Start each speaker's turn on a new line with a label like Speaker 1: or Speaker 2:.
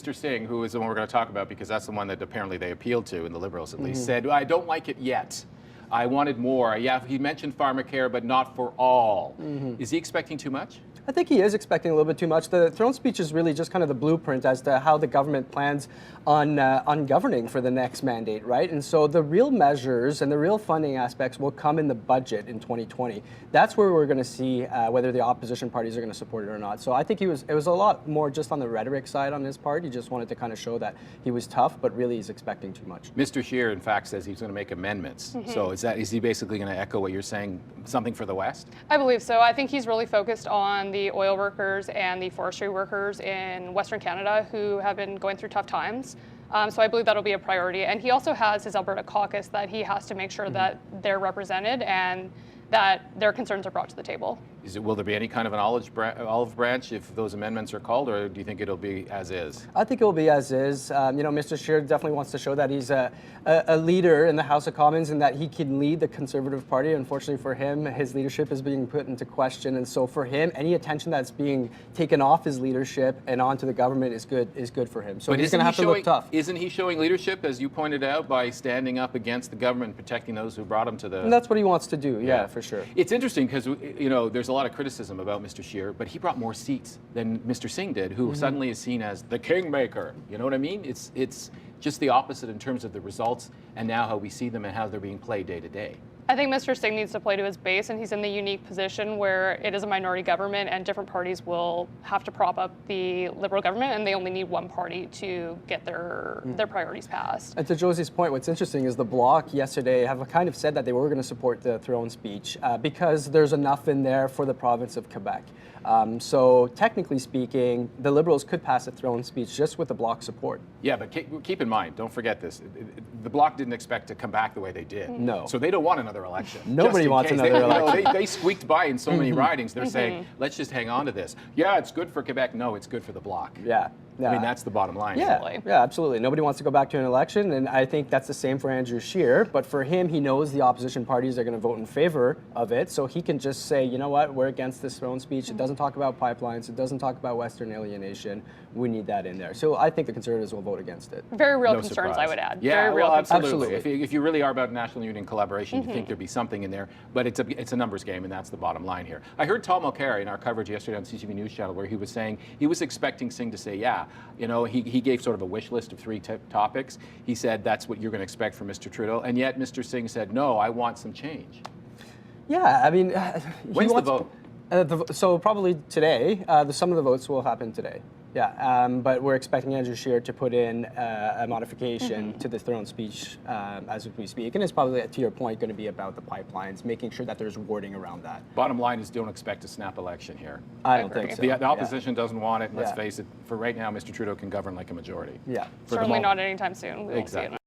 Speaker 1: Mr. Singh, who is the one we're going to talk about because that's the one that apparently they appealed to, and the Liberals at least, said, I don't like it yet. I wanted more. Yeah, he mentioned pharmacare, but not for all. Is he expecting too much?
Speaker 2: I think he is expecting a little bit too much. The throne speech is really just kind of the blueprint as to how the government plans on governing for the next mandate, right? And so the real measures and the real funding aspects will come in the budget in 2020. That's where we're going to see whether the opposition parties are going to support it or not. So I think it was a lot more just on the rhetoric side on his part. He just wanted to kind of show that he was tough, but really he's expecting too much.
Speaker 1: Mr. Scheer, in fact, says he's going to make amendments. So is he basically going to echo what you're saying, something for the West?
Speaker 3: I believe so. I think he's really focused on the oil workers and the forestry workers in Western Canada who have been going through tough times. So I believe that'll be a priority. And he also has his Alberta caucus that he has to make sure that they're represented and that their concerns are brought to the table.
Speaker 1: Will there be any kind of an olive branch if those amendments are called, or do you think it'll be as is?
Speaker 2: I think it will be as is. Mr. Scheer definitely wants to show that he's a leader in the House of Commons and that he can lead the Conservative Party. Unfortunately for him, his leadership is being put into question, and so for him, any attention that's being taken off his leadership and onto the government is good for him. So
Speaker 1: but
Speaker 2: he's going to have to look tough.
Speaker 1: Isn't he showing leadership, as you pointed out, by standing up against the government, protecting those who brought him to the?
Speaker 2: And that's what he wants to do. Yeah, for sure.
Speaker 1: It's interesting because there's a lot of criticism about Mr. Scheer, but he brought more seats than Mr. Singh did, who suddenly is seen as the kingmaker. You know what I mean? It's just the opposite in terms of the results and now how we see them and how they're being played day to day.
Speaker 3: I think Mr. Singh needs to play to his base, and he's in the unique position where it is a minority government and different parties will have to prop up the Liberal government, and they only need one party to get their priorities passed.
Speaker 2: And to Josie's point, what's interesting is the Bloc yesterday have kind of said that they were going to support the throne speech because there's enough in there for the province of Quebec. So technically speaking, the Liberals could pass a throne speech just with the Bloc support.
Speaker 1: Yeah, but keep in mind, don't forget this. The Bloc didn't expect to come back the way they did.
Speaker 2: No.
Speaker 1: So they don't want another election.
Speaker 2: Nobody wants another election.
Speaker 1: They squeaked by in so many ridings. They're saying, let's just hang on to this. Yeah, it's good for Quebec. No, it's good for the Bloc.
Speaker 2: Yeah.
Speaker 1: I mean, that's the bottom line.
Speaker 2: Yeah, absolutely. Nobody wants to go back to an election, and I think that's the same for Andrew Scheer. But for him, he knows the opposition parties are going to vote in favor of it, so he can just say, you know what, we're against this throne speech. It doesn't talk about pipelines. It doesn't talk about Western alienation. We need that in there. So I think the Conservatives will vote against it.
Speaker 3: Very real
Speaker 1: No
Speaker 3: concerns,
Speaker 1: surprise.
Speaker 3: I would add.
Speaker 1: Yeah,
Speaker 3: Very real concerns.
Speaker 1: absolutely. If you really are about national union collaboration, you think there'd be something in there. But it's a numbers game, and that's the bottom line here. I heard Tom Mulcahy in our coverage yesterday on CTV News Channel where he was saying he was expecting Singh to say, he gave sort of a wish list of 3 topics. He said that's what you're going to expect from Mr. Trudeau, and yet Mr. Singh said, no, I want some change.
Speaker 2: Yeah, I mean...
Speaker 1: When's the vote?
Speaker 2: So probably today. Some of the votes will happen today. Yeah, but we're expecting Andrew Scheer to put in a modification to the throne speech as we speak. And it's probably, to your point, going to be about the pipelines, making sure that there's wording around that.
Speaker 1: Bottom line is don't expect a snap election here.
Speaker 2: I don't think so.
Speaker 1: The opposition doesn't want it, and let's face it, for right now, Mr. Trudeau can govern like a majority.
Speaker 2: Yeah.
Speaker 3: Certainly not anytime soon. We won't see it.